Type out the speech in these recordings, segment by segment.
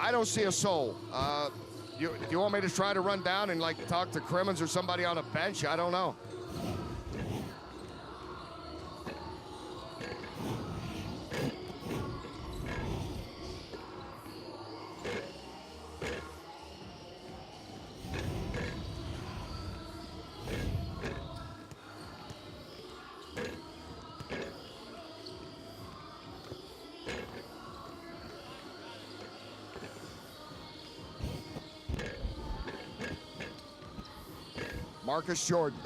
I don't see a soul. Do you want me to try to run down and like talk to Crimmins or somebody on a bench? I don't know. Marcus Jordan.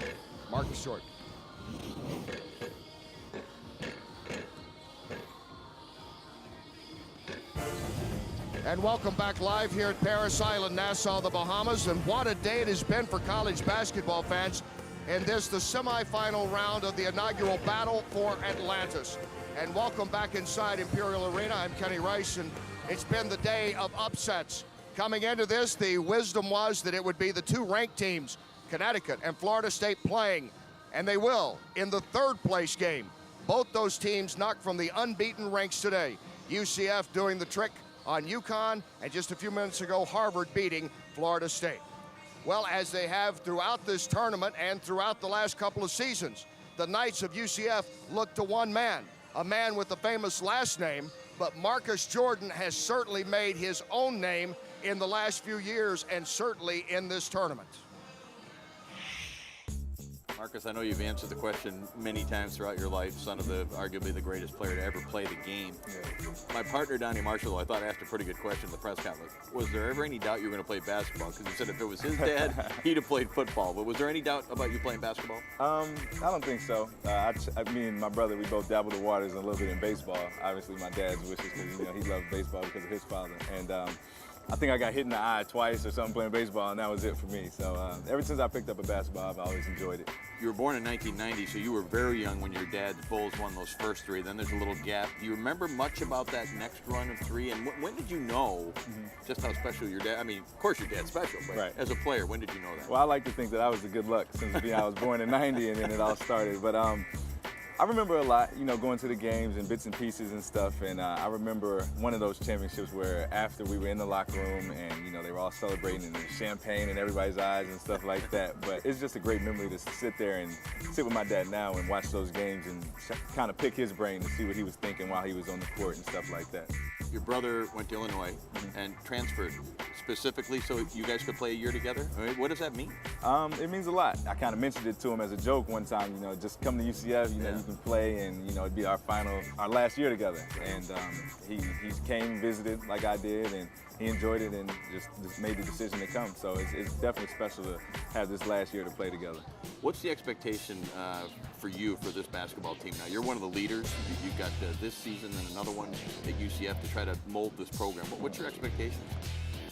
Marcus Jordan. And welcome back live here at Paris Island, Nassau, the Bahamas. And what a day it has been for college basketball fans in this, the semifinal round of the inaugural Battle for Atlantis. And welcome back inside Imperial Arena. I'm Kenny Rice, and it's been the day of upsets. Coming into this, the wisdom was that it would be the two ranked teams, Connecticut and Florida State, playing, and they will in the third place game. Both those teams knocked from the unbeaten ranks today. UCF doing the trick on UConn, and just a few minutes ago, Harvard beating Florida State. Well, as they have throughout this tournament and throughout the last couple of seasons, the Knights of UCF look to one man, a man with the famous last name, but Marcus Jordan has certainly made his own name in the last few years and certainly in this tournament. Marcus, I know you've answered the question many times throughout your life, son of arguably the greatest player to ever play the game. Yeah. My partner, Donnie Marshall, I thought asked a pretty good question in the press conference. Was there ever any doubt you were going to play basketball? Because he said if it was his dad, he'd have played football. But was there any doubt about you playing basketball? I don't think so. Me and my brother, we both dabbled the waters a little bit in baseball. Obviously, my dad's wishes because he loved baseball because of his father. And I think I got hit in the eye twice or something playing baseball, and that was it for me. So ever since I picked up a basketball, I've always enjoyed it. You were born in 1990, so you were very young when your dad's Bulls won those first three. Then there's a little gap. Do you remember much about that next run of three? And when did you know just how special your dad? I mean, of course your dad's special, but as a player, when did you know that? Well, I like to think that I was the good luck since I was born in '90 and then it all started. But I remember a lot, going to the games and bits and pieces and stuff, and I remember one of those championships where after we were in the locker room and, they were all celebrating and there's champagne in everybody's eyes and stuff like that. But it's just a great memory to sit there and sit with my dad now and watch those games and kind of pick his brain to see what he was thinking while he was on the court and stuff like that. Your brother went to Illinois and transferred specifically so you guys could play a year together? I mean, what does that mean? It means a lot. I kind of mentioned it to him as a joke one time, just come to UCF, you can play, and it'd be our last year together. And he came, visited like I did, and he enjoyed it and just made the decision to come. So it's definitely special to have this last year to play together. What's the expectation for you for this basketball team now? You're one of the leaders. You've got this season and another one at UCF to try to mold this program. What's your expectation?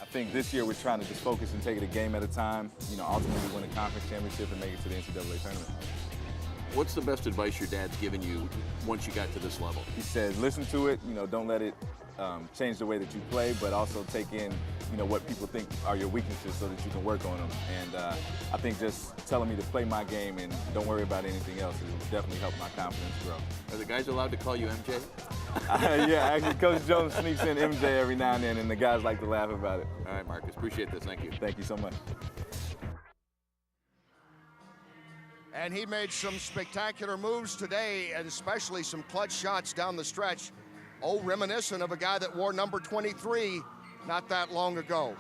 I think this year we're trying to just focus and take it a game at a time, ultimately win a conference championship and make it to the NCAA tournament. What's the best advice your dad's given you once you got to this level? He said, listen to it, don't let it change the way that you play, but also take in, what people think are your weaknesses so that you can work on them. And I think just telling me to play my game and don't worry about anything else has definitely helped my confidence grow. Are the guys allowed to call you MJ? Yeah, actually, Coach Jones sneaks in MJ every now and then, and the guys like to laugh about it. All right, Marcus, appreciate this. Thank you. Thank you so much. And he made some spectacular moves today, and especially some clutch shots down the stretch. Oh, reminiscent of a guy that wore number 23 not that long ago.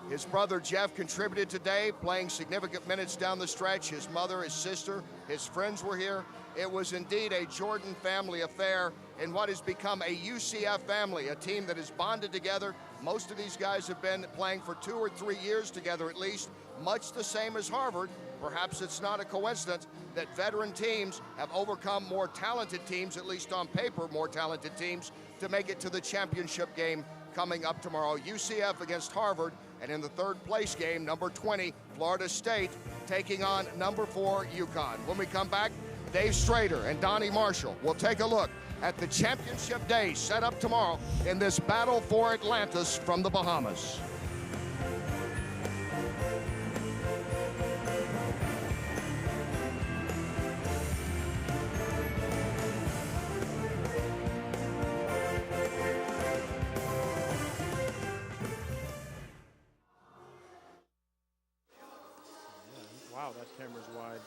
His brother Jeff contributed today, playing significant minutes down the stretch. His mother, his sister, his friends were here. It was indeed a Jordan family affair in what has become a UCF family, a team that is bonded together. Most of these guys have been playing for 2 or 3 years together at least, much the same as Harvard. Perhaps it's not a coincidence that veteran teams have overcome more talented teams, at least on paper, more talented teams, to make it to the championship game coming up tomorrow. UCF against Harvard, and in the third place game, number 20, Florida State, taking on number 4, UConn. When we come back, Dave Strader and Donnie Marshall will take a look at the championship day set up tomorrow in this battle for Atlantis from the Bahamas. That camera's wide.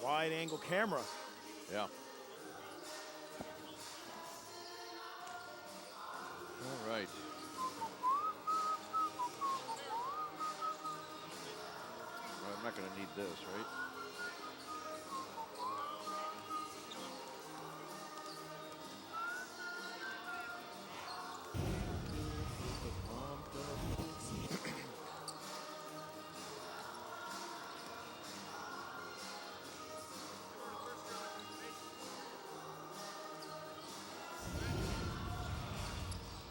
Wide angle camera. Yeah. All right. Well, I'm not going to need this, right?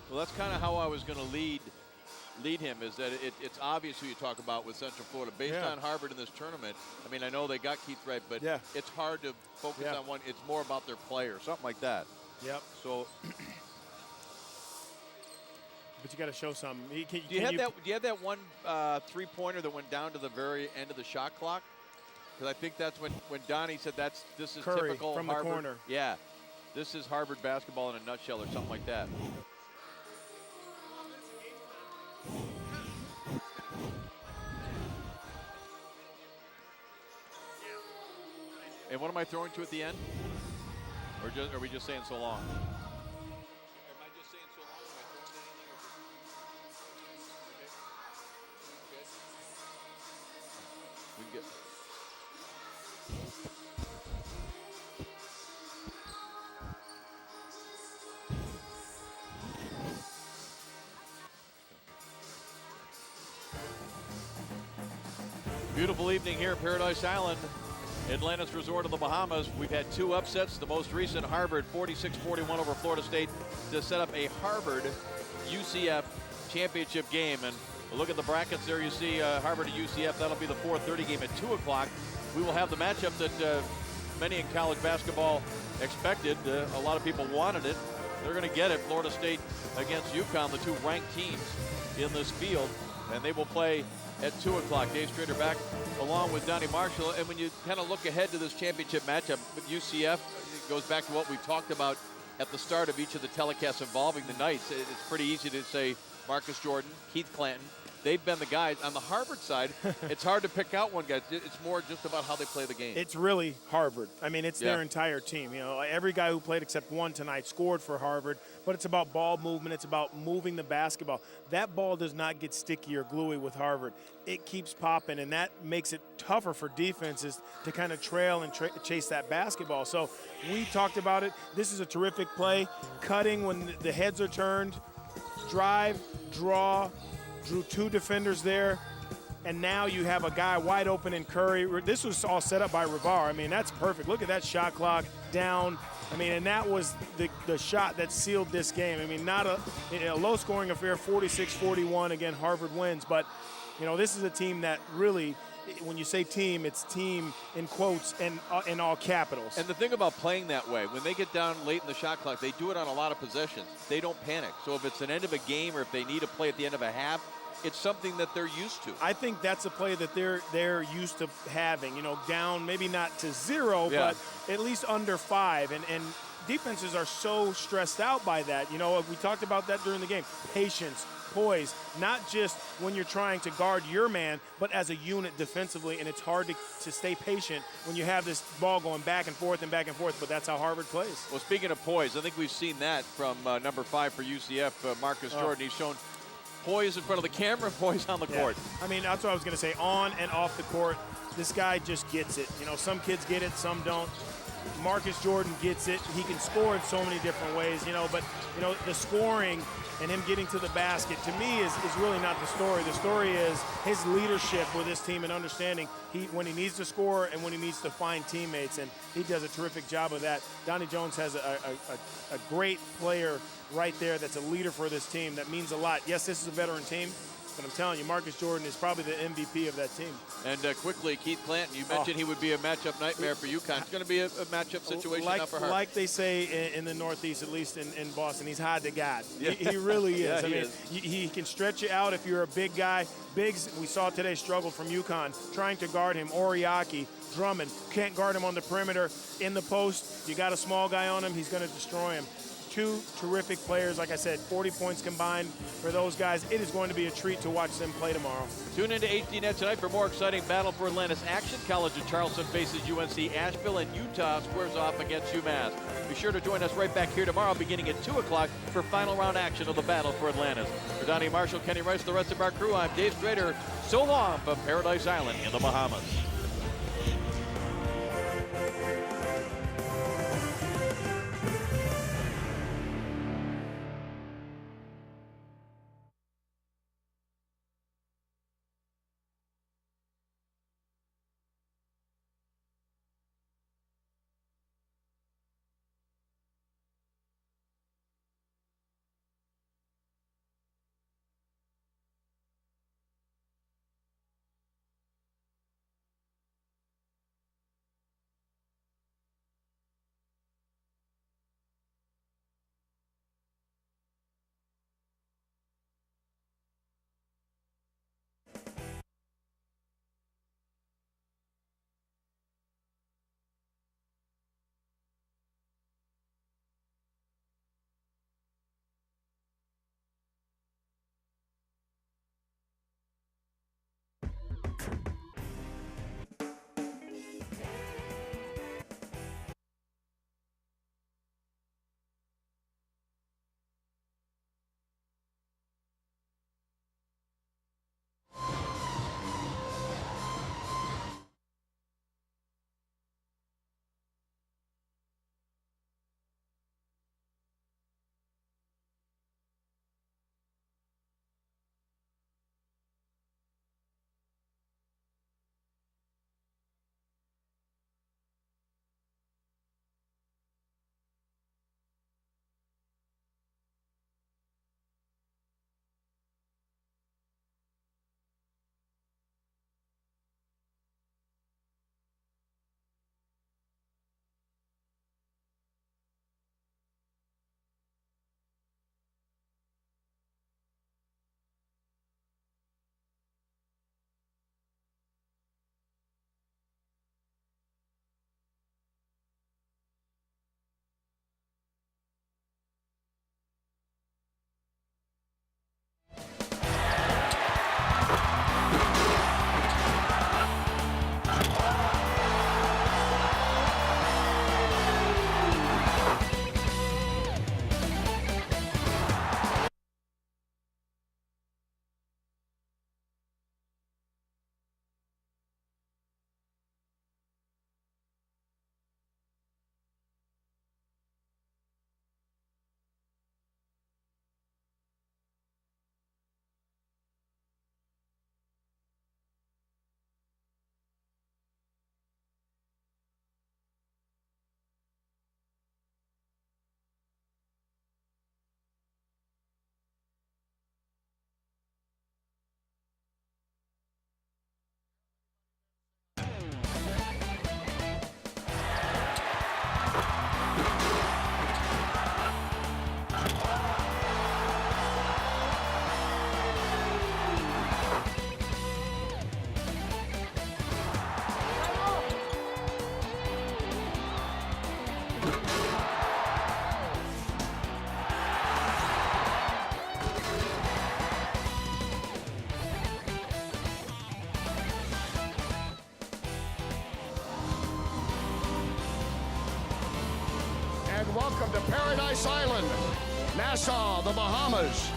Well, that's kind of how I was going to lead him, is that it's obvious who you talk about with Central Florida. Based on Harvard in this tournament, I mean, I know they got Keith Wright, but it's hard to focus on one. It's more about their player, something like that. Yep. So, but you got to show something. Do you have that one three-pointer that went down to the very end of the shot clock? Because I think that's when Donnie said this is Curry typical from Harvard. the corner. Yeah, this is Harvard basketball in a nutshell, or something like that. And what am I throwing to at the end? Or are we just saying so long? Am I just saying so long? Am I throwing anything? We can get. Beautiful evening here at Paradise Island, Atlantis Resort of the Bahamas. We've had two upsets. The most recent, Harvard 46-41 over Florida State, to set up a Harvard UCF championship game. And look at the brackets there. You see Harvard to UCF. That'll be the 4:30 game at 2 o'clock. We will have the matchup that many in college basketball expected. A lot of people wanted it. They're going to get it. Florida State against UConn, the two ranked teams in this field. And they will play at 2 o'clock. Dave Strader back along with Donnie Marshall. And when you kind of look ahead to this championship matchup with UCF, it goes back to what we talked about at the start of each of the telecasts involving the Knights. It's pretty easy to say Marcus Jordan, Keith Clanton. They've been the guys. On the Harvard side, it's hard to pick out one guy. It's more just about how they play the game. It's really Harvard. I mean, it's their entire team. You know, every guy who played except one tonight scored for Harvard, but it's about ball movement. It's about moving the basketball. That ball does not get sticky or gluey with Harvard. It keeps popping, and that makes it tougher for defenses to kind of trail and chase that basketball. So we talked about it. This is a terrific play. Cutting when the heads are turned, drive, draw, drew two defenders there, and now you have a guy wide open in Curry. This was all set up by Rivar. I mean, that's perfect. Look at that shot clock down. I mean, and that was the shot that sealed this game. I mean, not a low-scoring affair, 46-41. Again, Harvard wins. But, you know, this is a team that really, when you say team, it's team in quotes and in all capitals. And the thing about playing that way, when they get down late in the shot clock, they do it on a lot of possessions. They don't panic. So if it's an end of a game or if they need to play at the end of a half, it's something that they're used to. I think that's a play that they're used to having, you know, down maybe not to zero, but at least under 5. And defenses are so stressed out by that. You know, we talked about that during the game. Patience, poise, not just when you're trying to guard your man, but as a unit defensively, and it's hard to stay patient when you have this ball going back and forth, but that's how Harvard plays. Well, speaking of poise, I think we've seen that from number 5 for UCF, Marcus Jordan. He's shown poise in front of the camera, poise on the court. I mean, that's what I was going to say. On and off the court, this guy just gets it. You know, some kids get it, some don't. Marcus Jordan gets it. He can score in so many different ways, you know, but, you know, the scoring and him getting to the basket, to me, is really not the story. The story is his leadership with this team and understanding when he needs to score and when he needs to find teammates, and he does a terrific job of that. Donnie Jones has a great player right there that's a leader for this team. That means a lot. Yes, this is a veteran team, but I'm telling you, Marcus Jordan is probably the MVP of that team. And quickly, Keith Clanton, you mentioned he would be a matchup nightmare for UConn. It's going to be a matchup situation now for her. Like they say in the Northeast, at least in Boston, he's hard to God. He really is. Yeah, I mean, he can stretch you out if you're a big guy. Biggs, we saw today, struggled from UConn, trying to guard him. Oriaki, Drummond, can't guard him on the perimeter. In the post, you got a small guy on him, he's going to destroy him. two terrific players. Like I said, 40 points combined for those guys. It is going to be a treat to watch them play tomorrow. Tune into HDNet tonight for more exciting Battle for Atlantis action. College of Charleston faces UNC Asheville, and Utah squares off against UMass. Be sure to join us right back here tomorrow beginning at 2 o'clock for final round action of the Battle for Atlantis. For Donnie Marshall, Kenny Rice, the rest of our crew, I'm Dave Strader. So long from Paradise Island in the Bahamas. Welcome to Paradise Island, Nassau, the Bahamas,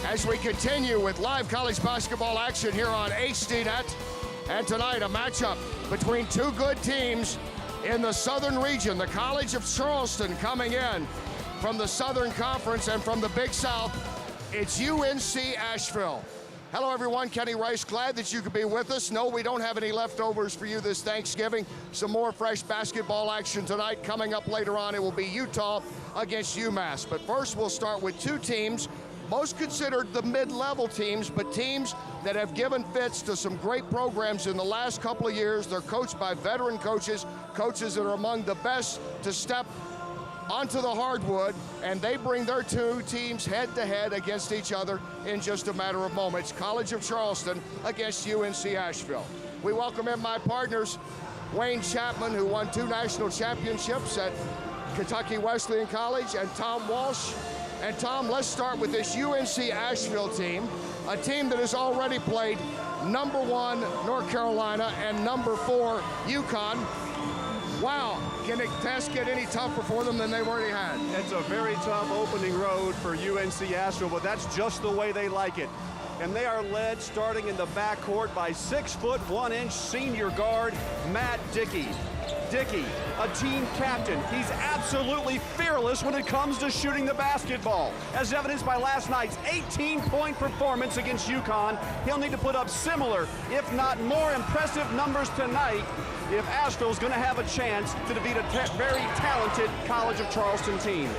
as we continue with live college basketball action here on HDNet. And tonight, a matchup between two good teams in the southern region. The College of Charleston coming in from the Southern Conference, and from the Big South, it's UNC Asheville. Hello, everyone. Kenny Rice, glad that you could be with us. No, we don't have any leftovers for you this Thanksgiving. Some more fresh basketball action tonight. Coming up later on, it will be Utah against UMass. But first, we'll start with two teams, most considered the mid-level teams, but teams that have given fits to some great programs in the last couple of years. They're coached by veteran coaches, coaches that are among the best to step onto the hardwood, and they bring their two teams head-to-head against each other in just a matter of moments. College of Charleston against UNC Asheville. We welcome in my partners, Wayne Chapman, who won 2 national championships at Kentucky Wesleyan College, and Tom Walsh. And Tom, let's start with this UNC Asheville team, a team that has already played #1 North Carolina and #4 UConn. Wow, can the test get any tougher for them than they've already had? It's a very tough opening road for UNC Asheville, but that's just the way they like it. And they are led starting in the backcourt by 6'1" senior guard Matt Dickey. Dickey, a team captain. He's absolutely fearless when it comes to shooting the basketball. As evidenced by last night's 18-point performance against UConn, he'll need to put up similar, if not more impressive numbers tonight if Asheville's going to have a chance to defeat a very talented College of Charleston team.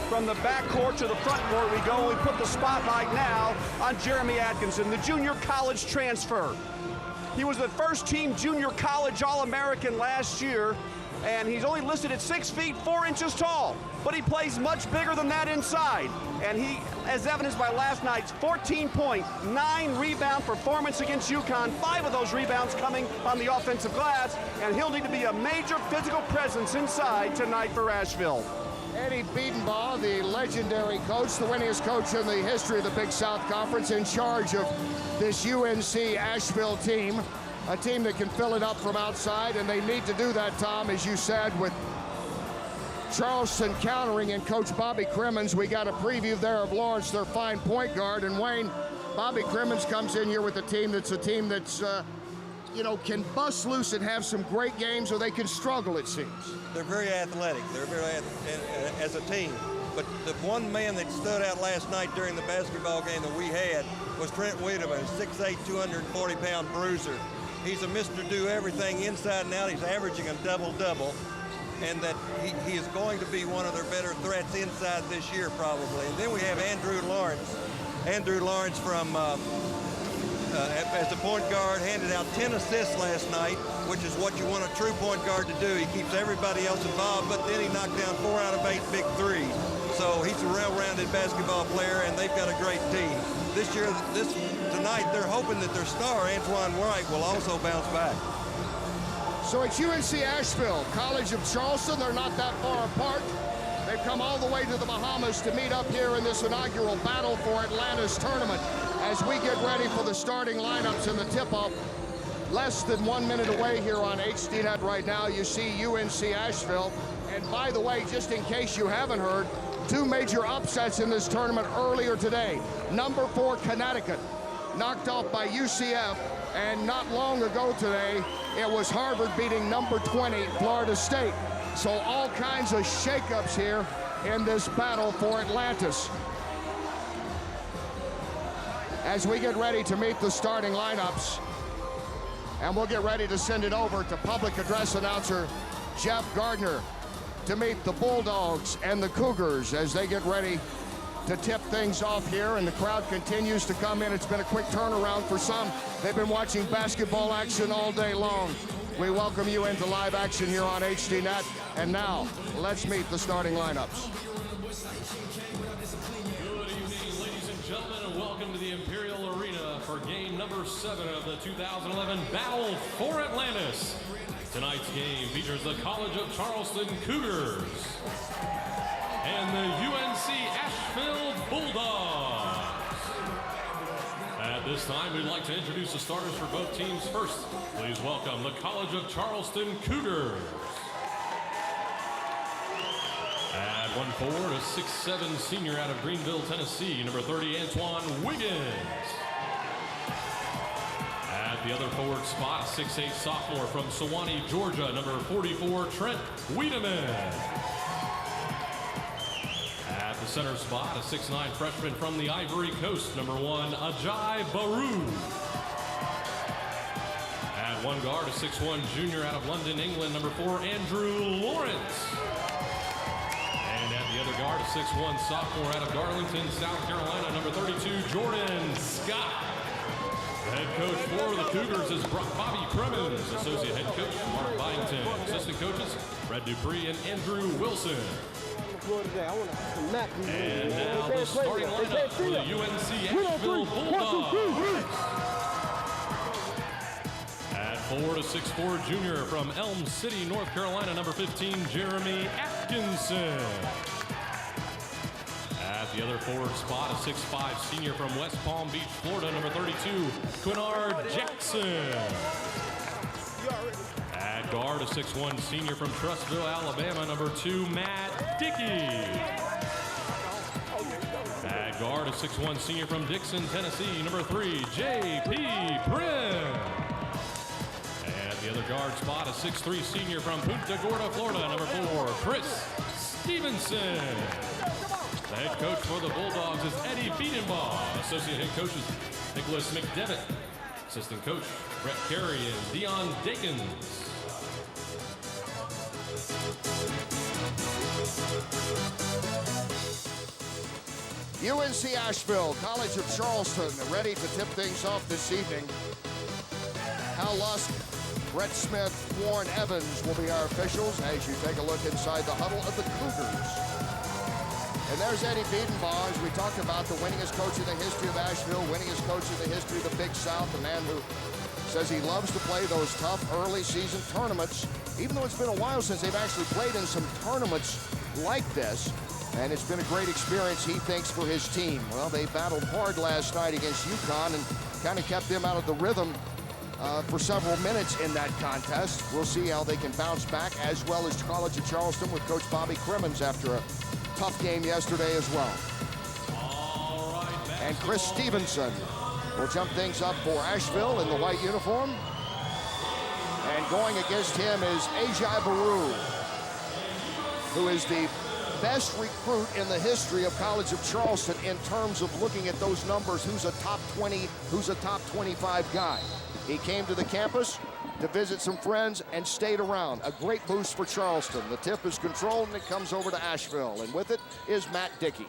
From the backcourt to the front court we go. We put the spotlight now on Jeremy Atkinson, the junior college transfer. He was the first-team junior college All-American last year, and he's only listed at 6 feet 4 inches tall, but he plays much bigger than that inside. And he, as evidenced by last night's 14-point, 9-rebound performance against UConn, 5 of those rebounds coming on the offensive glass, and he'll need to be a major physical presence inside tonight for Asheville. Eddie Biedenbaugh, the legendary coach, the winningest coach in the history of the Big South Conference, in charge of this UNC Asheville team, a team that can fill it up from outside, and they need to do that, Tom, as you said, with Charleston countering and Coach Bobby Crimmins. We got a preview there of Lawrence, their fine point guard, and Wayne, Bobby Crimmins comes in here with a team that's you know, can bust loose and have some great games, or they can struggle, it seems. They're very athletic. They're very as a team. But the one man that stood out last night during the basketball game that we had was Trent Wiedemann, 6'8", 240-pound bruiser. He's a Mr. Do-Everything inside and out. He's averaging a double-double, and that he is going to be one of their better threats inside this year, probably. And then we have Andrew Lawrence. Andrew Lawrence from as a point guard, handed out 10 assists last night, which is what you want a true point guard to do. He keeps everybody else involved, but then he knocked down 4 out of 8 big threes. So he's a well-rounded basketball player, and they've got a great team. Tonight, they're hoping that their star, Antoine Wright, will also bounce back. So it's UNC Asheville, College of Charleston. They're not that far apart. They've come all the way to the Bahamas to meet up here in this inaugural battle for Atlanta's tournament. As we get ready for the starting lineups and the tip-off, less than 1 minute away here on HDNet right now, you see UNC Asheville. And by the way, just in case you haven't heard, 2 major upsets in this tournament earlier today. #4 Connecticut, knocked off by UCF, and not long ago today, it was Harvard beating #20 Florida State. So all kinds of shakeups here in this battle for Atlantis. As we get ready to meet the starting lineups, and we'll get ready to send it over to public address announcer Jeff Gardner to meet the Bulldogs and the Cougars as they get ready to tip things off here, and the crowd continues to come in. It's been a quick turnaround for some. They've been watching basketball action all day long. We welcome you into live action here on HDNet, and now let's meet the starting lineups. Good evening, ladies and gentlemen, and welcome to the Imperial Arena for game #7 of the 2011 Battle for Atlantis. Tonight's game features the College of Charleston Cougars and the UNC Asheville Bulldogs. At this time, we'd like to introduce the starters for both teams. First, please welcome the College of Charleston Cougars. At 1'4", a 6'7" senior out of Greenville, Tennessee, number 30, Antoine Wiggins. At the other forward spot, a 6'8" sophomore from Sewanee, Georgia, number 44, Trent Wiedemann. At the center spot, a 6'9" freshman from the Ivory Coast, number 1, Ajay Baru. At one guard, a 6'1" junior out of London, England, number 4, Andrew Lawrence. And at the other guard, a 6'1" sophomore out of Darlington, South Carolina, number 32, Jordan Scott. The head coach for the Cougars is Bobby Crimmins. Associate head coach, Mark Byington. Assistant coaches, Fred Dupree and Andrew Wilson. And now the starting lineup for the UNC Asheville Bulldogs. At 4 to 6'4", junior from Elm City, North Carolina, number 15, Jeremy Atkinson. Atkinson. At the other forward spot, a 6'5" senior from West Palm Beach, Florida, number 32, Quinard Jackson. At guard, a 6'1" senior from Trussville, Alabama, number 2, Matt Dickey. At guard, a 6'1" senior from Dixon, Tennessee, number 3, J.P. Prim. And at the other guard spot, a 6'3" senior from Punta Gorda, Florida, number 4, Chris Stevenson. The head coach for the Bulldogs is Eddie Biedenbaugh. Associate head coaches Nicholas McDevitt. Assistant coach Brett Carey and Dion Dakins. UNC Asheville, College of Charleston, ready to tip things off this evening. Hal Lusk, Brett Smith, Warren Evans will be our officials as you take a look inside the huddle of the Cougars. And there's Eddie Biedenbaugh, as we talked about, the winningest coach in the history of Asheville, winningest coach in the history of the Big South, the man who says he loves to play those tough early season tournaments, even though it's been a while since they've actually played in some tournaments like this. And it's been a great experience, he thinks, for his team. Well, they battled hard last night against UConn and kind of kept them out of the rhythm for several minutes in that contest. We'll see how they can bounce back, as well as College of Charleston with Coach Bobby Crimmins after a tough game yesterday as well. And Chris Stevenson will jump things up for Asheville in the white uniform. And going against him is Ajay Baru, who is the best recruit in the history of College of Charleston in terms of looking at those numbers, who's a top 20, who's a top 25 guy. He came to the campus to visit some friends and stayed around. A great boost for Charleston. The tip is controlled and it comes over to Asheville. And with it is Matt Dickey.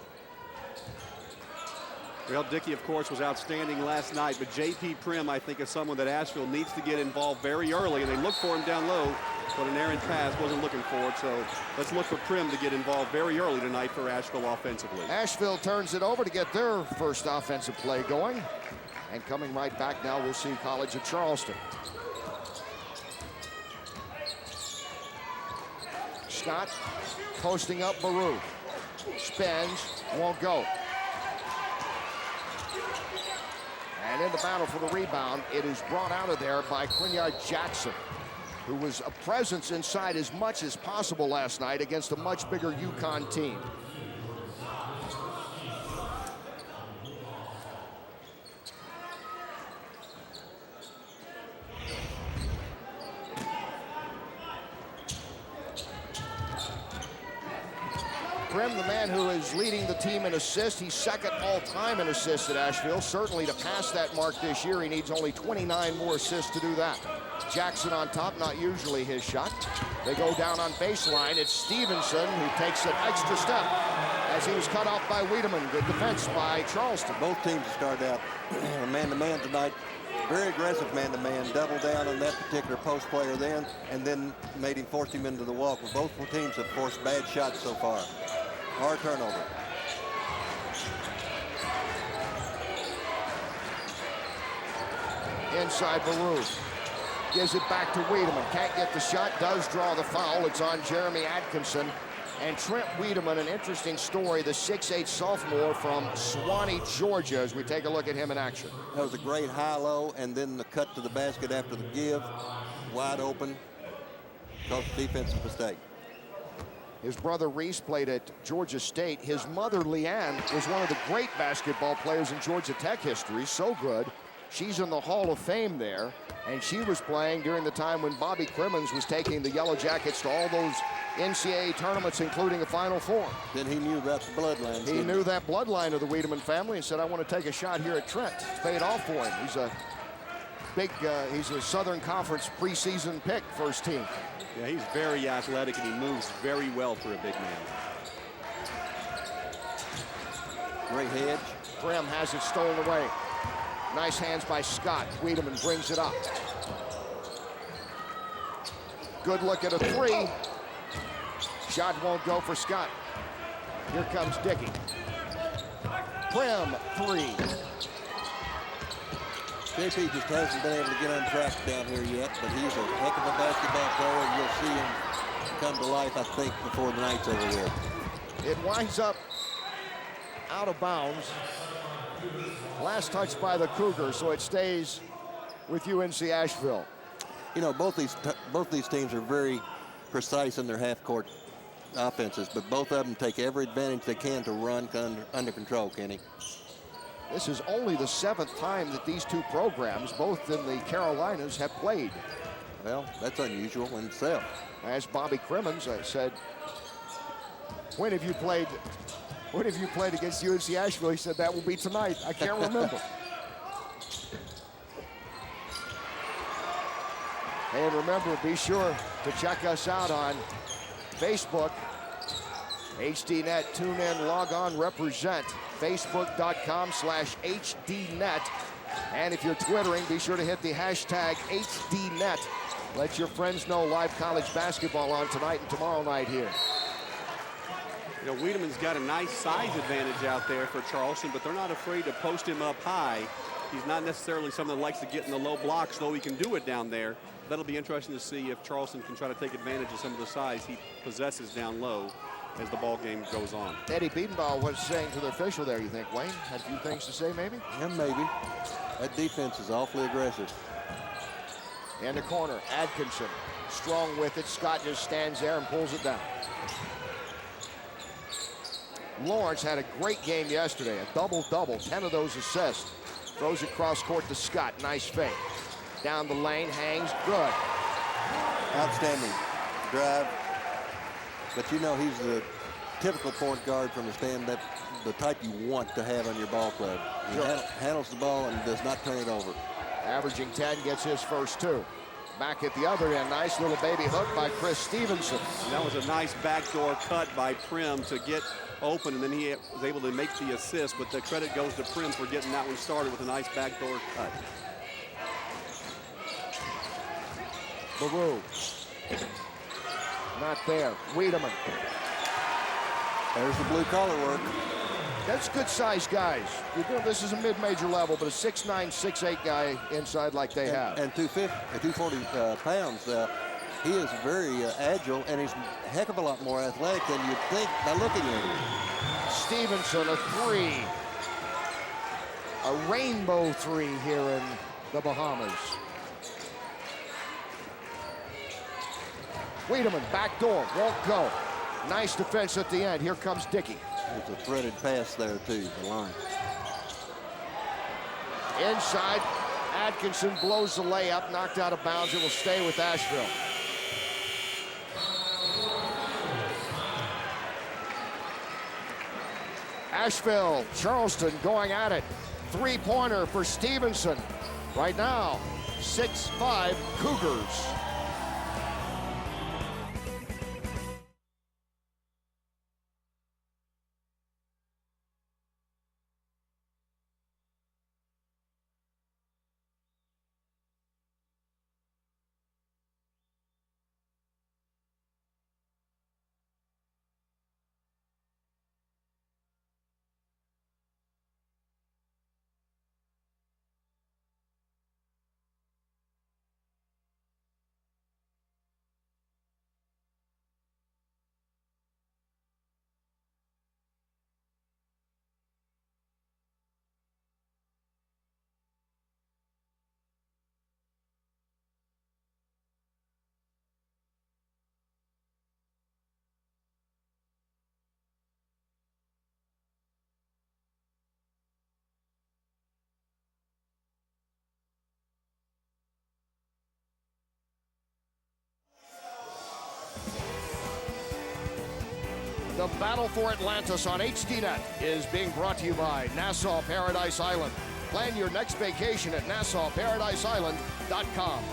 Well, Dickey, of course, was outstanding last night, but J.P. Prim, I think, is someone that Asheville needs to get involved very early, and they look for him down low, but an errant pass wasn't looking for it, so let's look for Prim to get involved very early tonight for Asheville offensively. Asheville turns it over to get their first offensive play going, and coming right back now, we'll see College of Charleston. Scott posting up Baru. Spins, won't go. And in the battle for the rebound, it is brought out of there by Quinard Jackson, who was a presence inside as much as possible last night against a much bigger UConn team. Prim, the man who is leading the team in assists. He's second all-time in assists at Asheville. Certainly to pass that mark this year, he needs only 29 more assists to do that. Jackson on top, not usually his shot. They go down on baseline. It's Stevenson who takes an extra step as he was cut off by Wiedemann. Good defense by Charleston. Both teams started out man-to-man tonight. Very aggressive man-to-man, double down on that particular post player then, and then made him, forced him into the walk. Both teams have forced bad shots so far. Hard turnover. Inside Baru. Gives it back to Wiedemann. Can't get the shot, does draw the foul. It's on Jeremy Atkinson. And Trent Wiedemann, an interesting story, the 6'8" sophomore from Suwanee, Georgia, as we take a look at him in action. That was a great high-low, and then the cut to the basket after the give. Wide open. Caused a defensive mistake. His brother Reese played at Georgia State. His mother, Leanne, was one of the great basketball players in Georgia Tech history. So good. She's in the Hall of Fame there. And she was playing during the time when Bobby Crimmins was taking the Yellow Jackets to all those NCAA tournaments, including a Final Four. Then he knew about the bloodline. He knew that bloodline of the Wiedemann family and said, I want to take a shot here at Trent. It's paid off for him. He's a big, he's a Southern Conference preseason pick, first team. Yeah, he's very athletic, and he moves very well for a big man. Great hedge. Prim has it stolen away. Nice hands by Scott. Wiedemann brings it up. Good look at a three. Shot won't go for Scott. Here comes Dickey. Prim, three. JP just hasn't been able to get on track down here yet, but he's a heck of a basketball player. You'll see him come to life, I think, before the night's over with. It winds up out of bounds. Last touch by the Cougars, so it stays with UNC Asheville. You know, both these teams are very precise in their half-court offenses, but both of them take every advantage they can to run under control, Kenny. This is only the 7th time that these two programs, both in the Carolinas, have played. Well, that's unusual in itself. As Bobby Crimmins said, when have you played against UNC Asheville? He said, that will be tonight. I can't remember. And remember, be sure to check us out on Facebook, HDNet, tune in, log on, represent, facebook.com/HDNet. And if you're Twittering, be sure to hit the hashtag HDNet. Let your friends know live college basketball on tonight and tomorrow night here. You know, Wiedemann's got a nice size advantage out there for Charleston, but they're not afraid to post him up high. He's not necessarily someone that likes to get in the low blocks, though he can do it down there. That'll be interesting to see if Charleston can try to take advantage of some of the size he possesses down low as the ball game goes on. Eddie Biedenbaugh was saying to the official there, you think, Wayne? Had a few things to say, maybe? Yeah, maybe. That defense is awfully aggressive. In the corner, Atkinson, strong with it. Scott just stands there and pulls it down. Lawrence had a great game yesterday, a double-double, 10 of those assists. Throws it cross court to Scott, nice fake. Down the lane, hangs, good. Outstanding drive. But you know, he's the typical point guard from the stand, that the type you want to have on your ball club. He handles the ball and does not turn it over. Averaging 10, gets his first 2. Back at the other end, nice little baby hook by Chris Stevenson. And that was a nice backdoor cut by Prim to get open, and then he was able to make the assist, but the credit goes to Prim for getting that one started with a nice backdoor cut. LaRue. Not there. Wiedemann. There's the blue collar work. That's good size guys. This is a mid-major level, but a 6'9", 6'8" guy inside like they have. And 240 pounds. He is very agile, and he's a heck of a lot more athletic than you'd think by looking at him. Stevenson, a 3. A rainbow 3 here in the Bahamas. Wiedemann, back door, won't go. Nice defense at the end. Here comes Dickey. It's a threaded pass there, too, the line. Inside, Atkinson blows the layup, knocked out of bounds. It will stay with Asheville. Asheville, Charleston going at it. Three-pointer for Stevenson. Right now, 6'5" Cougars. The battle for Atlantis on HDNet is being brought to you by Nassau Paradise Island. Plan your next vacation at NassauParadiseIsland.com.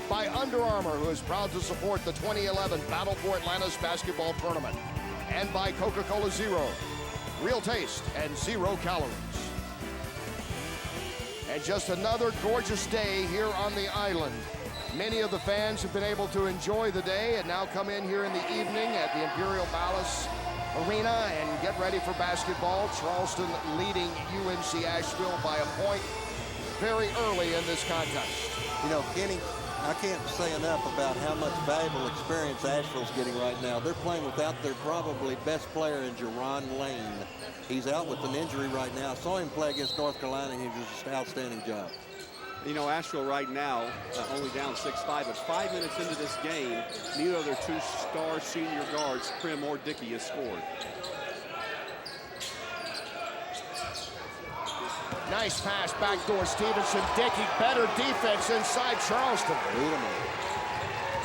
By Under Armour, who is proud to support the 2011 Battle for Atlantis basketball tournament. And by Coca-Cola Zero. Real taste and 0 calories. And just another gorgeous day here on the island. Many of the fans have been able to enjoy the day and now come in here in the evening at the Imperial Palace Arena and get ready for basketball. Charleston leading UNC Asheville by a point very early in this contest. You know, Kenny, I can't say enough about how much valuable experience Asheville's getting right now. They're playing without their probably best player in Jerron Lane. He's out with an injury right now. I saw him play against North Carolina, and he did just an outstanding job. You know, Asheville right now only down 6-5, but 5 minutes into this game, neither of their two star senior guards, Prim or Dickey, has scored. Nice pass, backdoor Stevenson. Dickey, better defense inside Charleston.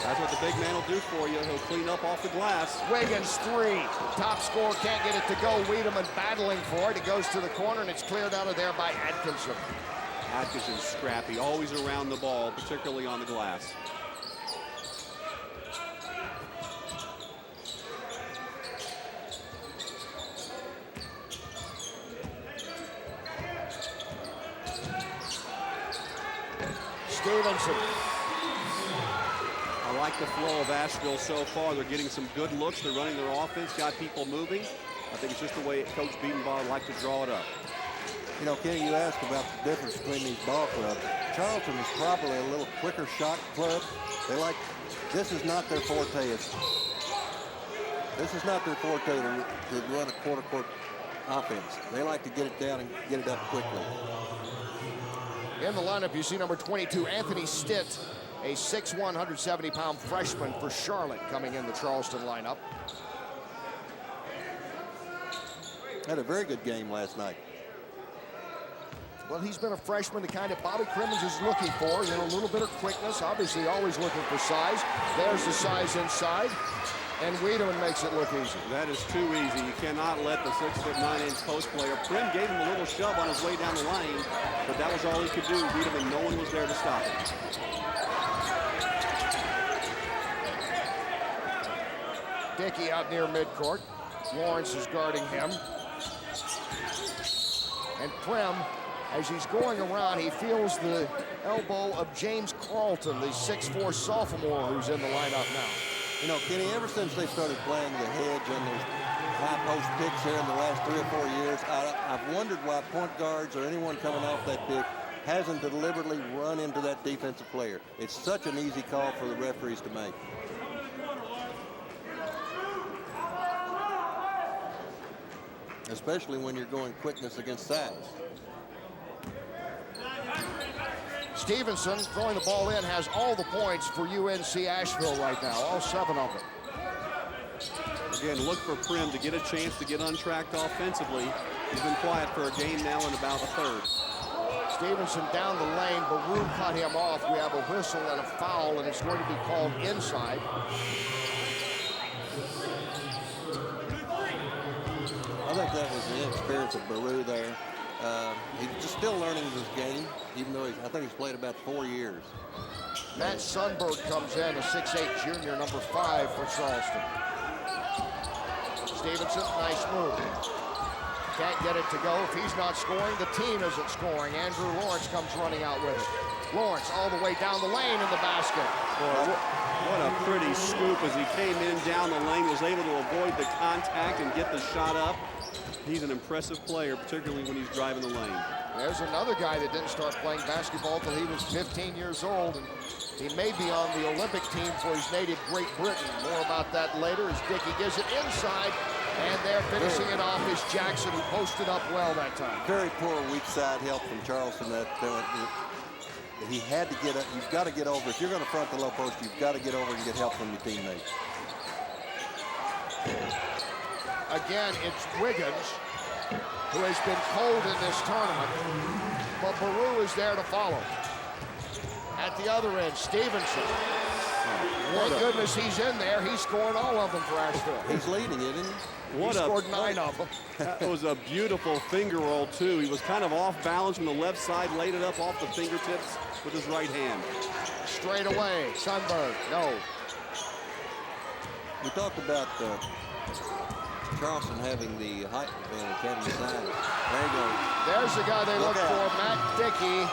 That's what the big man will do for you. He'll clean up off the glass. Wiggins, 3. Top scorer can't get it to go. Wiedemann battling for it. It goes to the corner, and it's cleared out of there by Atkinson. Atkinson's scrappy, always around the ball, particularly on the glass. Stevenson. I like the flow of Asheville so far. They're getting some good looks. They're running their offense, got people moving. I think it's just the way Coach Biedenbaugh would like to draw it up. You know, Kenny, you asked about the difference between these ball clubs. Charleston is probably a little quicker shot club. This is not their forte. This is not their forte to run a quarter-court offense. They like to get it down and get it up quickly. In the lineup, you see number 22, Anthony Stitt, a 6'1", 170-pound freshman for Charlotte coming in the Charleston lineup. Had a very good game last night. Well, he's been a freshman, the kind that Bobby Crimmins is looking for. You know, a little bit of quickness, obviously always looking for size. There's the size inside, and Wiedemann makes it look easy. That is too easy. You cannot let the 6'9" post player. Prim gave him a little shove on his way down the lane, but that was all he could do. Wiedemann, no one was there to stop him. Dickey out near midcourt. Lawrence is guarding him. And Prim, as he's going around, he feels the elbow of James Carlton, the 6'4" sophomore who's in the lineup now. You know, Kenny, ever since they started playing the hedge and those high post picks here in the last 3 or 4 years, I've wondered why point guards or anyone coming off that pick hasn't deliberately run into that defensive player. It's such an easy call for the referees to make. Especially when you're going quickness against size. Stevenson, throwing the ball in, has all the points for UNC Asheville right now, all 7 of them. Again, look for Prim to get a chance to get untracked offensively. He's been quiet for a game now in about a third. Stevenson down the lane, Baru cut him off. We have a whistle and a foul, and it's going to be called inside. I think that was the inexperience of Baru there. He's just still learning this game, even though I think he's played about 4 years. Matt Sundberg comes in, a 6'8" junior, number 5 for Charleston. Stevenson, nice move. Can't get it to go. If he's not scoring, the team isn't scoring. Andrew Lawrence comes running out with it. Lawrence all the way down the lane in the basket. Boy, what a pretty scoop as he came in down the lane, was able to avoid the contact and get the shot up. He's an impressive player, particularly when he's driving the lane. There's another guy that didn't start playing basketball till he was 15 years old, and he may be on the Olympic team for his native Great Britain. More about that later as Dickey gives it inside, and they're finishing it off is Jackson, who posted up well that time. Very poor weak side help from Charleston. He had to get up. You've got to get over. If you're going to front the low post, you've got to get over and get help from your teammates. Again, it's Wiggins, who has been cold in this tournament, but Baru is there to follow. At the other end, Stevenson. Thank goodness he's in there. He scored all of them for Asheville. He's leading it, isn't he? He scored 9 of them. That was a beautiful finger roll, too. He was kind of off balance from the left side, laid it up off the fingertips with his right hand. Straight away, Sundberg, no. We talked about Charleston having the height advantage, having the size. There you go. There's the guy they look for, Matt Dickey.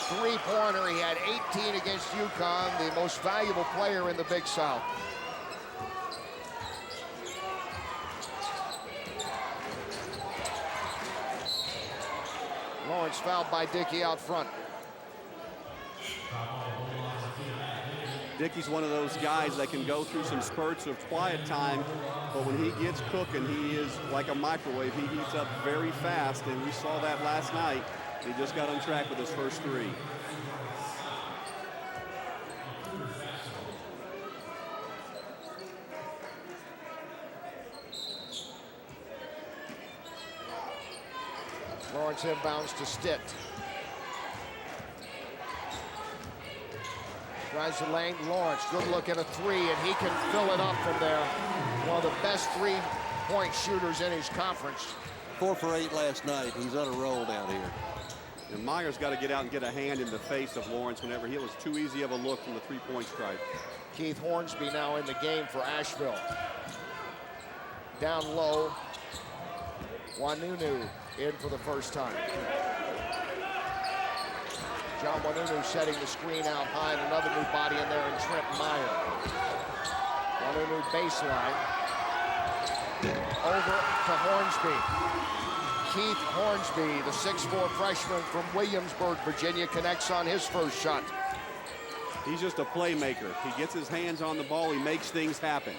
3-pointer. He had 18 against UConn, the most valuable player in the Big South. Lawrence fouled by Dickey out front. Dickey's one of those guys that can go through some spurts of quiet time, but when he gets cooking, he is like a microwave. He heats up very fast, and we saw that last night. He just got on track with his first 3. Lawrence inbounds to Stitt. Drives the lane. Lawrence, good look at a 3, and he can fill it up from there. One of the best 3-point shooters in his conference. 4 for 8 last night. He's on a roll down here. And Myers got to get out and get a hand in the face of Lawrence whenever he was too easy of a look from the 3-point stripe. Keith Hornsby now in the game for Asheville. Down low. Wanunu in for the first time. John Wanunu setting the screen out high, and another new body in there in Trent Meyer. Wanunu baseline. Over to Hornsby. Keith Hornsby, the 6'4" freshman from Williamsburg, Virginia, connects on his first shot. He's just a playmaker. He gets his hands on the ball. He makes things happen.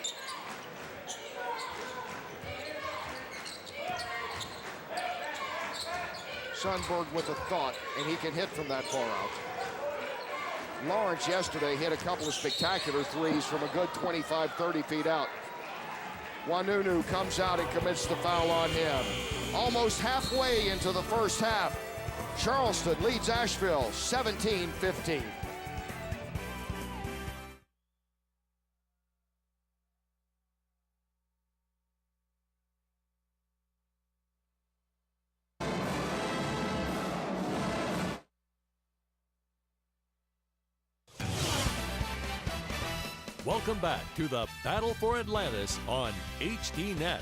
Sundberg with a thought, and he can hit from that far out. Lawrence yesterday hit a couple of spectacular threes from a good 25, 30 feet out. Wanunu comes out and commits the foul on him. Almost halfway into the first half, Charleston leads Asheville 17-15. Welcome back to the Battle for Atlantis on HDNet.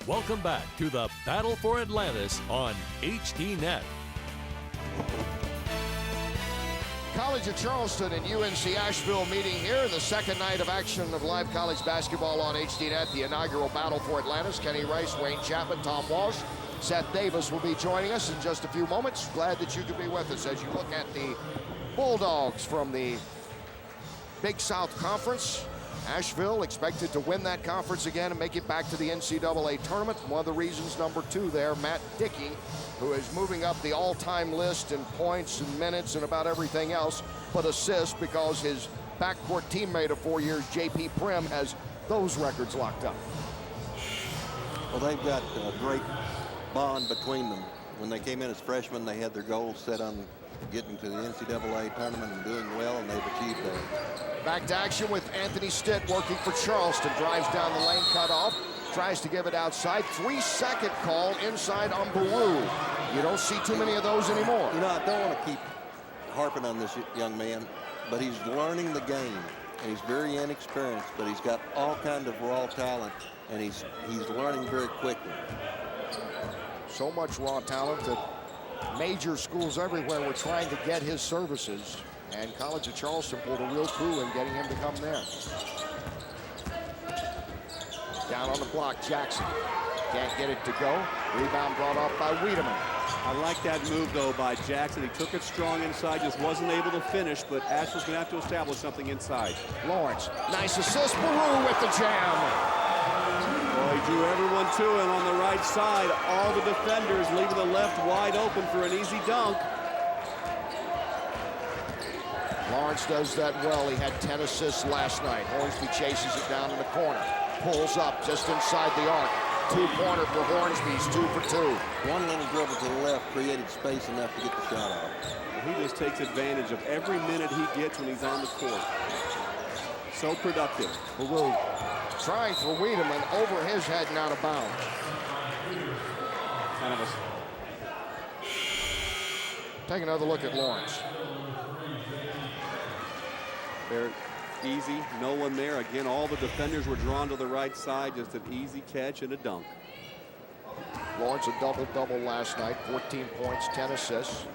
Welcome back to the Battle for Atlantis on HDNet. College of Charleston and UNC Asheville meeting here in the second night of action of live college basketball on HDNet, the inaugural Battle for Atlantis. Kenny Rice, Wayne Chapman, Tom Walsh, Seth Davis will be joining us in just a few moments. Glad that you could be with us as you look at the Bulldogs from the Big South Conference. Asheville expected to win that conference again and make it back to the NCAA tournament. One of the reasons, number 2 there, Matt Dickey, who is moving up the all-time list in points and minutes and about everything else, but assists because his backcourt teammate of 4 years, J.P. Prim, has those records locked up. Well, they've got a great bond between them. When they came in as freshmen, they had their goals set on getting to the NCAA tournament and doing well, and they've achieved that. Back to action with Anthony Stitt working for Charleston. Drives down the lane, cut off, tries to give it outside. 3-second call inside on Baru. You don't see too many of those anymore. You know, I don't want to keep harping on this young man, but he's learning the game, and he's very inexperienced, but he's got all kind of raw talent, and he's learning very quickly. So much raw talent that major schools everywhere were trying to get his services. And College of Charleston pulled a real coup in getting him to come there. Down on the block, Jackson. Can't get it to go. Rebound brought off by Wiedemann. I like that move, though, by Jackson. He took it strong inside, just wasn't able to finish, but Asheville's going to have to establish something inside. Lawrence, nice assist. Baru with the jam. Well, he drew everyone to him on the right side. All the defenders leaving the left wide open for an easy dunk. Lawrence does that well. He had 10 assists last night. Hornsby chases it down in the corner. Pulls up just inside the arc. 2-pointer for Hornsby's 2 for 2. One little dribble to the left created space enough to get the shot off. Well, he just takes advantage of every minute he gets when he's on the court. So productive. Baru trying for Wiedemann over his head and out of bounds. Kind of a Take another look at Lawrence. Very easy, no one there. Again, all the defenders were drawn to the right side. Just an easy catch and a dunk. Lawrence a double-double last night, 14 points, 10 assists.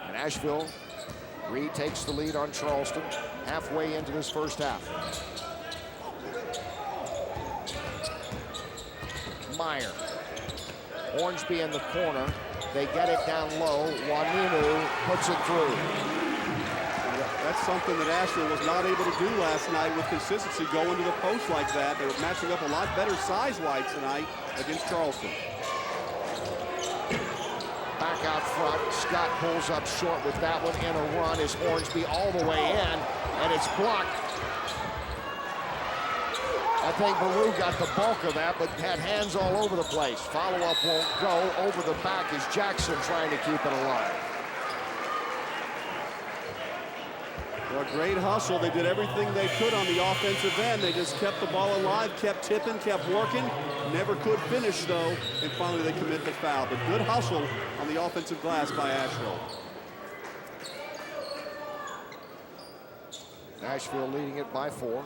And Asheville retakes the lead on Charleston halfway into this first half. Meyer. Hornsby in the corner. They get it down low. Wanunu puts it through. That's something that Asheville was not able to do last night with consistency, going to the post like that. They were matching up a lot better size-wise tonight against Charleston. Back out front, Scott pulls up short with that one. In a run is Hornsby all the way in, and it's blocked. I think Baru got the bulk of that, but had hands all over the place. Follow-up won't go. Over the back is Jackson trying to keep it alive. Well, a great hustle. They did everything they could on the offensive end. They just kept the ball alive, kept tipping, kept working. Never could finish, though, and finally they commit the foul. But good hustle on the offensive glass by Asheville. Asheville leading it by 4.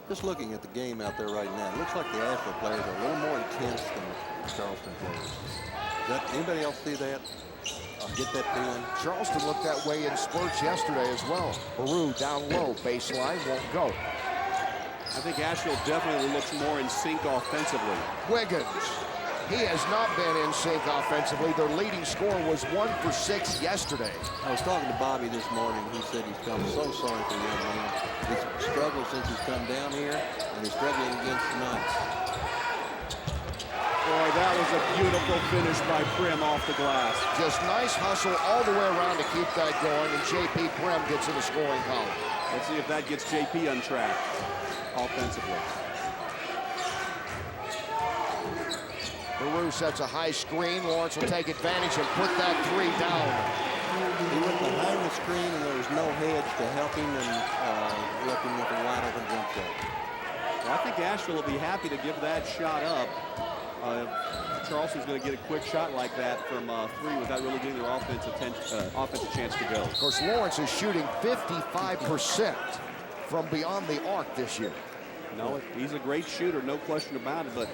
Just looking at the game out there right now, it looks like the Asheville players are a little more intense than the Charleston players. Anybody else see that? Get that feeling? Charleston looked that way in spurts yesterday as well. Baru down low, baseline, won't go. I think Asheville definitely looks more in sync offensively. Wiggins, he has not been in sync offensively. Their leading scorer was 1 for 6 yesterday. I was talking to Bobby this morning. He said he's come so sorry for the young man. He's struggled since he's come down here, and he's struggling against tonight. Boy, that was a beautiful finish by Prim off the glass. Just nice hustle all the way around to keep that going, and J.P. Prim gets in the scoring column. Let's see if that gets J.P. on track offensively. Baru sets a high screen. Lawrence will take advantage and put that 3 down. He went behind the screen, and there was no hedge to help him and left him with a wide open jump shot. Well, I think Asheville will be happy to give that shot up. Charleston's going to get a quick shot like that from 3 without really getting their offensive chance to go. Of course, Lawrence is shooting 55% from beyond the arc this year. No, he's a great shooter, no question about it, but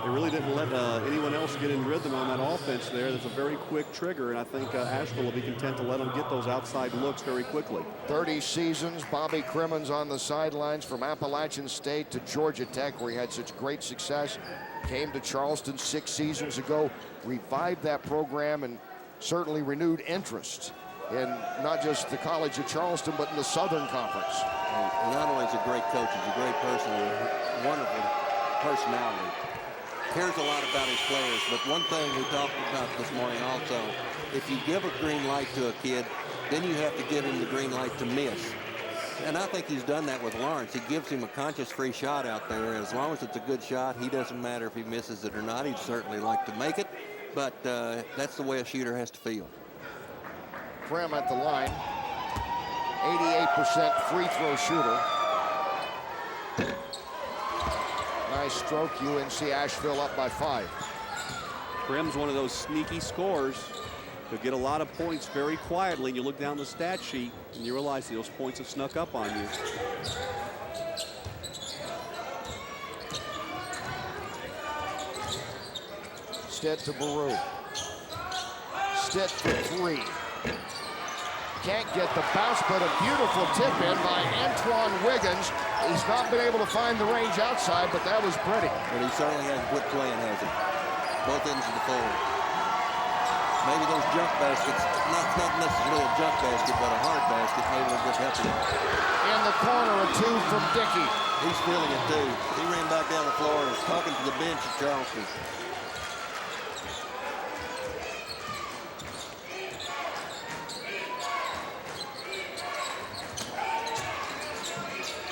they really didn't let anyone else get in rhythm on that offense there. That's a very quick trigger, and I think Asheville will be content to let them get those outside looks very quickly. 30 seasons, Bobby Crimmins on the sidelines from Appalachian State to Georgia Tech, where he had such great success. Came to Charleston 6 seasons ago, revived that program, and certainly renewed interest in not just the College of Charleston, but in the Southern Conference. And not only is he a great coach, he's a great person, a wonderful personality. Cares a lot about his players, but one thing we talked about this morning also, if you give a green light to a kid, then you have to give him the green light to miss. And I think he's done that with Lawrence. He gives him a conscious free shot out there. As long as it's a good shot, he doesn't matter if he misses it or not. He'd certainly like to make it, but that's the way a shooter has to feel. Prim at the line, 88% free throw shooter. Nice stroke, UNC Asheville up by 5. Prim's one of those sneaky scorers. He'll get a lot of points very quietly. You look down the stat sheet and you realize those points have snuck up on you. Stitt to Baru. Stitt for 3. Can't get the bounce, but a beautiful tip in by Antoine Wiggins. He's not been able to find the range outside, but that was pretty. But he certainly hasn't quit playing, has he? Both ends of the floor. Maybe those jump baskets, not necessarily a jump basket, but a hard basket, maybe will just help him. In the corner, a 2 from Dickey. He's feeling it too. He ran back down the floor and was talking to the bench at Charleston.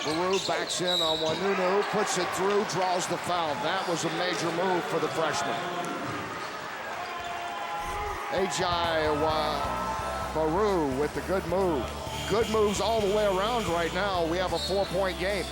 Baru backs in on Wanunu, puts it through, draws the foul. That was a major move for the freshman. Ajay Baru with the good move. Good moves all the way around right now. We have a 4-point game.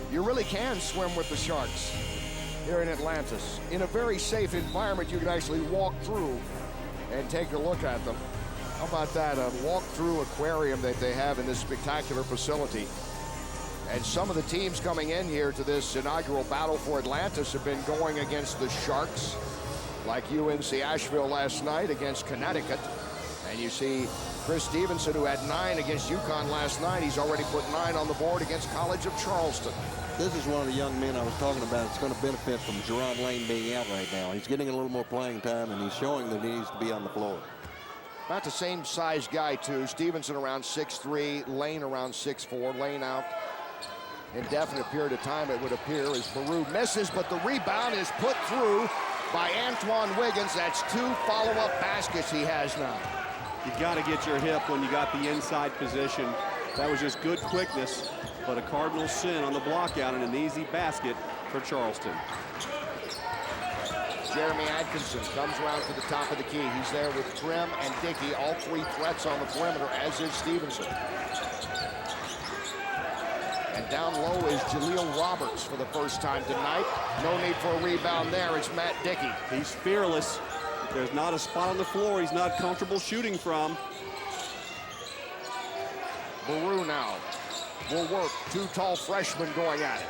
You really can swim with the Sharks here in Atlantis. In a very safe environment, you can actually walk through and take a look at them. How about that, a walk-through aquarium that they have in this spectacular facility. And some of the teams coming in here to this inaugural battle for Atlantis have been going against the Sharks, like UNC Asheville last night against Connecticut. And you see Chris Stevenson, who had 9 against UConn last night. He's already put 9 on the board against College of Charleston. This is one of the young men I was talking about. It's going to benefit from Jerron Lane being out right now. He's getting a little more playing time, and he's showing that he needs to be on the floor. About the same size guy, too. Stevenson around 6'3", Lane around 6'4". Lane out indefinite period of time, it would appear, as Baru misses, but the rebound is put through by Antoine Wiggins. That's 2 follow-up baskets he has now. You got to get your hip when you got the inside position. That was just good quickness, but a cardinal sin on the block out and an easy basket for Charleston. Jeremy Atkinson comes around to the top of the key. He's there with Prim and Dickey, all 3 threats on the perimeter, as is Stevenson. And down low is Jaleel Roberts for the first time tonight. No need for a rebound there. It's Matt Dickey. He's fearless. There's not a spot on the floor he's not comfortable shooting from. Baru now will work. 2 tall freshmen going at it.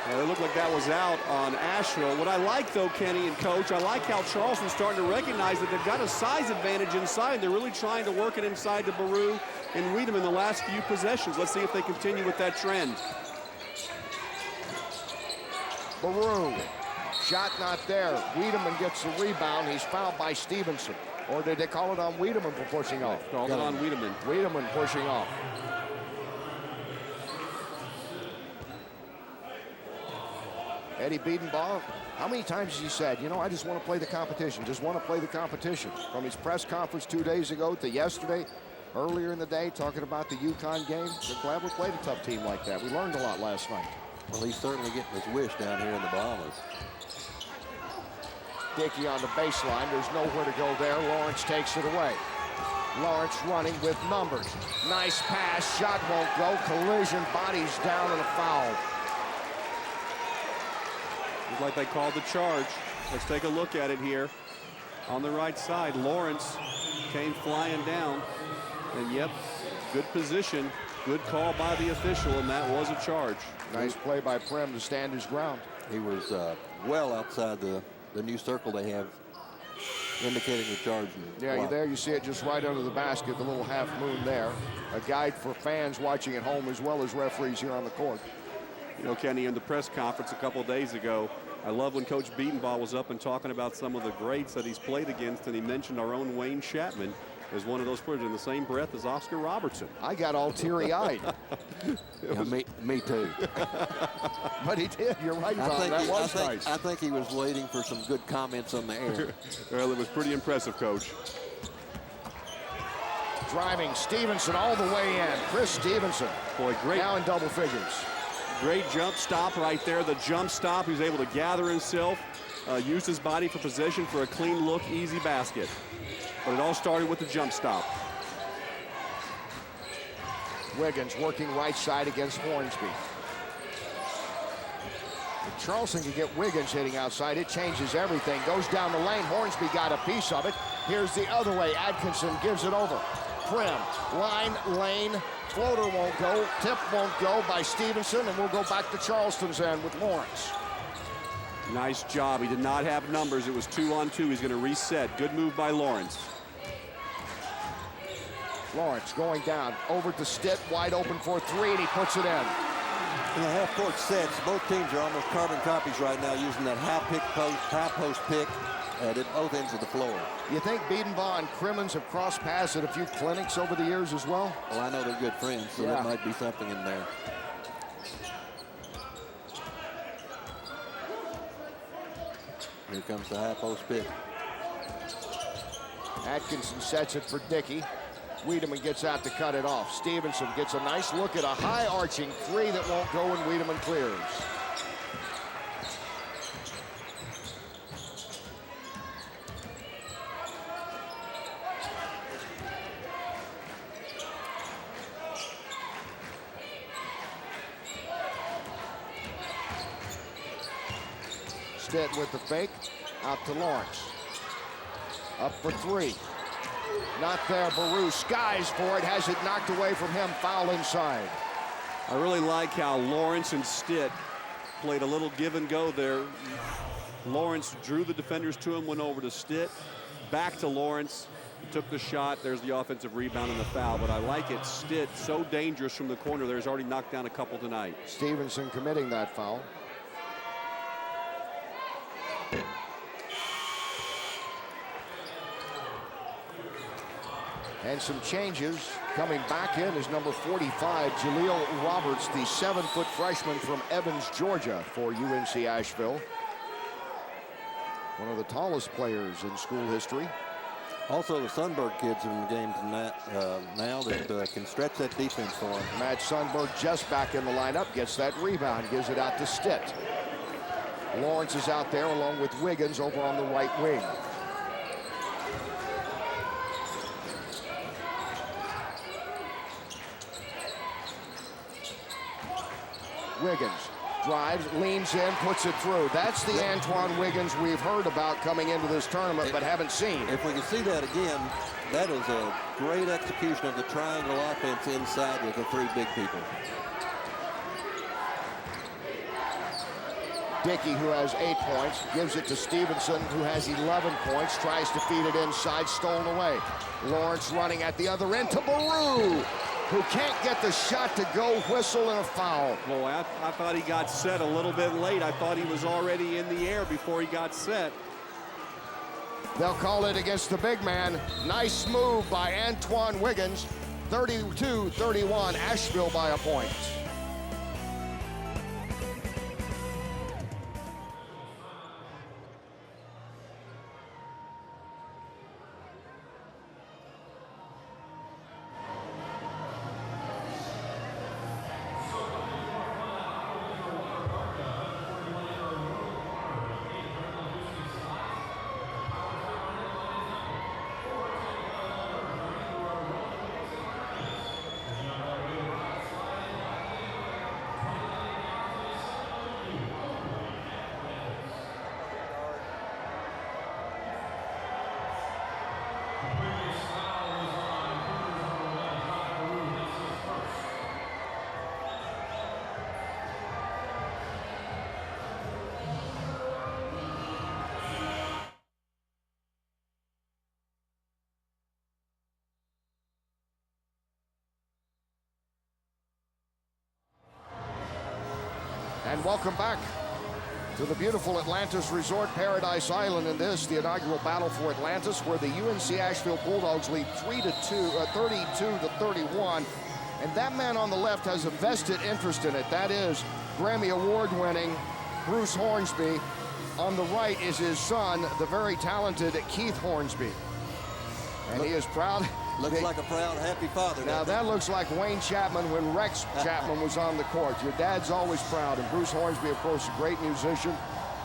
Well, it looked like that was out on Asheville. What I like, though, Kenny and Coach, I like how Charleston's starting to recognize that they've got a size advantage inside. They're really trying to work it inside to Baru and Weedham in the last few possessions. Let's see if they continue with that trend. Baru, shot not there. Wiedemann gets the rebound. He's fouled by Stevenson. Or did they call it on Wiedemann for pushing off? Called it on Wiedemann. Wiedemann pushing off. Eddie Biedenbaugh, how many times has he said, you know, I just want to play the competition, just want to play the competition? From his press conference 2 days ago to yesterday, earlier in the day, talking about the UConn game. They're glad we played a tough team like that. We learned a lot last night. Well, he's certainly getting his wish down here in the Bahamas. Dickey on the baseline. There's nowhere to go there. Lawrence takes it away. Lawrence running with numbers. Nice pass. Shot won't go. Collision. Bodies down and a foul. Looks like they called the charge. Let's take a look at it here. On the right side, Lawrence came flying down. And yep, good position. Good call by the official, and that was a charge. Nice play by Prim to stand his ground. He was well outside the new circle they have, indicating the charge. Yeah, you're there. You see it just right under the basket, the little half moon there. A guide for fans watching at home as well as referees here on the court. You know, Kenny, in the press conference a couple of days ago, I love when Coach Biedenbaugh was up and talking about some of the greats that he's played against, and he mentioned our own Wayne Chapman. as one of those players in the same breath as Oscar Robertson. I got all teary-eyed. Yeah, me too. But he did. You're right about that. That was nice. I think he was waiting for some good comments on the air. Well, it was pretty impressive, Coach. Driving Stevenson all the way in. Chris Stevenson. Boy, great. Now in double figures. Great jump stop right there. The jump stop. He was able to gather himself, use his body for position for a clean look, easy basket. But it all started with the jump stop. Wiggins working right side against Hornsby. If Charleston can get Wiggins hitting outside, it changes everything. Goes down the lane. Hornsby got a piece of it. Here's the other way. Atkinson gives it over. Prim, line, lane, floater won't go, tip won't go by Stevenson, and we'll go back to Charleston's end with Lawrence. Nice job. He did not have numbers. It was 2-on-2. He's going to reset. Good move by Lawrence. Lawrence going down, over to Stitt, wide open for three, and he puts it in. In the half-court sets, both teams are almost carbon copies right now using that high post pick at both ends of the floor. You think Biedenbaugh and Crimmins have crossed paths at a few clinics over the years as well? Well, I know they're good friends, so Yeah. there might be something in there. Here comes the high post pick. Atkinson sets it for Dickey. Wiedemann gets out to cut it off. Stevenson gets a nice look at a high arching three that won't go, and Wiedemann clears. Stitt with the fake, out to Lawrence. Up for three. Not there, Baru skies for it, has it knocked away from him, foul inside. I really like how Lawrence and Stitt played a little give and go there. Lawrence drew the defenders to him, went over to Stitt, back to Lawrence, took the shot. There's the offensive rebound and the foul, but I like it. Stitt, so dangerous from the corner there, has already knocked down a couple tonight. Stevenson committing that foul. And some changes. Coming back in is number 45, Jaleel Roberts, the 7-foot freshman from Evans, Georgia, for UNC Asheville. One of the tallest players in school history. Also, the Sundberg kids in the game now that can stretch that defense for him. Matt Sundberg just back in the lineup, gets that rebound, gives it out to Stitt. Lawrence is out there along with Wiggins over on the right wing. Wiggins drives, leans in, puts it through. That's the Antoine Wiggins we've heard about coming into this tournament but haven't seen. If we can see that again, that is a great execution of the triangle offense inside with the three big people. Dickey, who has 8 points, gives it to Stevenson, who has 11 points, tries to feed it inside, stolen away. Lawrence running at the other end to Baru, who can't get the shot to go, whistle, and a foul. Boy, I thought he got set a little bit late. I thought he was already in the air before he got set. They'll call it against the big man. Nice move by Antoine Wiggins. 32-31, Asheville by a point. And welcome back. to the beautiful Atlantis Resort, Paradise Island, in this, the inaugural battle for Atlantis, where the UNC Asheville Bulldogs lead 32-31. And that man on the left has a vested interest in it. That is Grammy Award-winning Bruce Hornsby. On the right is his son, the very talented Keith Hornsby. And he is proud. Looks like a proud, happy father. Now that looks like Wayne Chapman when Rex Chapman was on the court. Your dad's always proud. And Bruce Hornsby, of course, a great musician,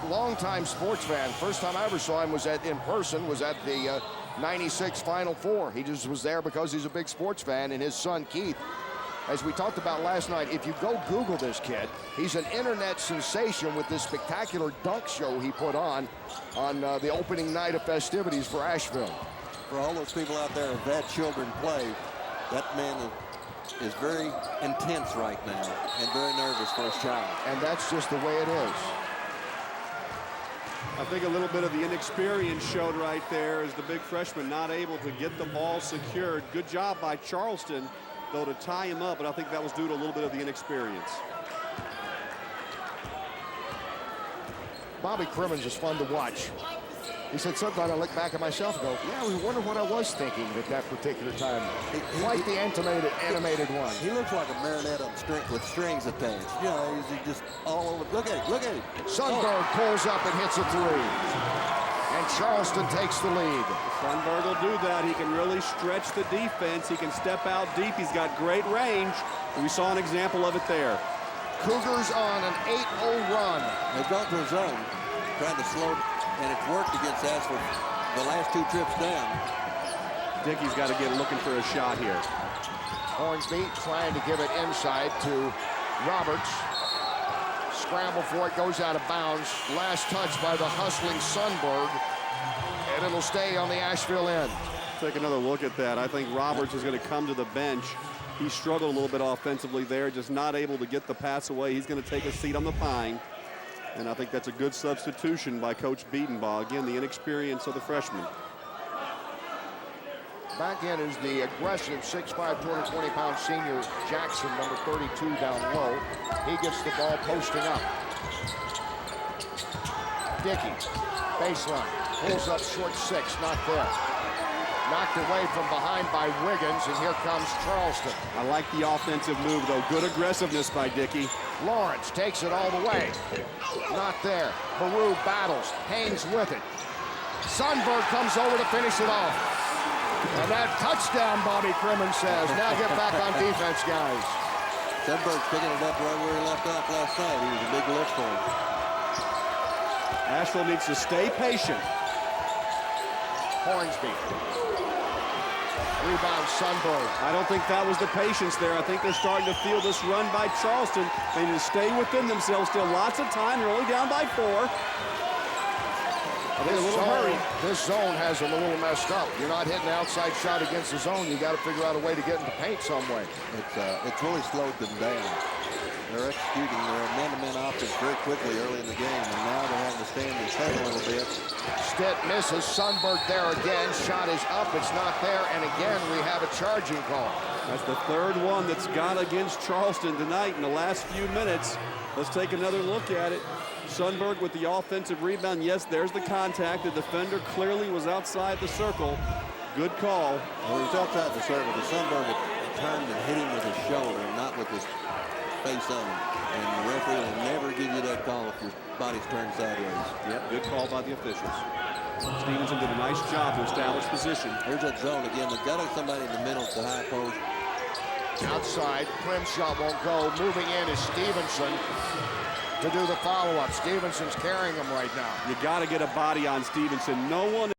longtime sports fan. First time I ever saw him was in person was at the 96 Final Four. He just was there because he's a big sports fan. And his son, Keith, as we talked about last night, if you go Google this kid, he's an internet sensation with this spectacular dunk show he put on the opening night of festivities for Asheville. For all those people out there who've had children play, that man is very intense right now and very nervous for his child. And that's just the way it is. I think a little bit of the inexperience showed right there as the big freshman not able to get the ball secured. Good job by Charleston, though, to tie him up, but I think that was due to a little bit of the inexperience. Bobby Crimmins is fun to watch. He said, sometimes I look back at myself and go, yeah, we wonder what I was thinking at that particular time. Quite the animated one. He looks like a marionette on with strings attached. You know, he's just all over. Look at him. Sundberg pulls up and hits a three. And Charleston takes the lead. Sundberg will do that. He can really stretch the defense. He can step out deep. He's got great range. We saw an example of it there. Cougars on an 8-0 run. They've gone to a zone, trying to slow, and it's worked against Asheville the last two trips down. Dickey's got to get looking for a shot here. Hornsby trying to give it inside to Roberts. Scramble for it, goes out of bounds. Last touch by the hustling Sundberg, and it'll stay on the Asheville end. Take another look at that. I think Roberts is going to come to the bench. He struggled a little bit offensively there, just not able to get the pass away. He's going to take a seat on the pine, and I think that's a good substitution by Coach Biedenbaugh. Again, the inexperience of the freshman. Back in is the aggressive 6'5", 220-pound senior Jackson, number 32 down low. He gets the ball posting up. Dickey, baseline, pulls up short 6, not there. Knocked away from behind by Wiggins, and here comes Charleston. I like the offensive move, though. Good aggressiveness by Dickey. Lawrence takes it all the way. Not there. Baru battles, hangs with it. Sundberg comes over to finish it off. And that touchdown, Bobby Crimmins says. Now get back on defense, guys. Sundberg's picking it up right where he left off last night. He was a big lift for him. Asheville needs to stay patient. Hornsby. Rebound, Sundberg. I don't think that was the patience there. I think they're starting to feel this run by Charleston. They need to stay within themselves. Still lots of time. They're only down by 4. This zone has them a little messed up. You're not hitting the outside shot against the zone. You got to figure out a way to get into paint some way. It's really slowed them down. They're executing their man-to-man offense very quickly early in the game, and now they're having to stand and set a little bit. Stitt misses. Sundberg there again. Shot is up. It's not there. And again, we have a charging call. That's the third one that's gone against Charleston tonight in the last few minutes. Let's take another look at it. Sundberg with the offensive rebound. Yes, there's the contact. The defender clearly was outside the circle. Good call. Well, he was outside the circle. The Sundberg turned and hit him with his shoulder, not with his face on him. And the referee will never give you that call if your body's turned sideways. Yep, good call by the officials. Stevenson did a nice job to establish position. Here's that zone again. They've got somebody in the middle at the high post. Outside, Crimshaw won't go. Moving in is Stevenson to do the follow-up. Stevenson's carrying him right now. You got to get a body on Stevenson. No one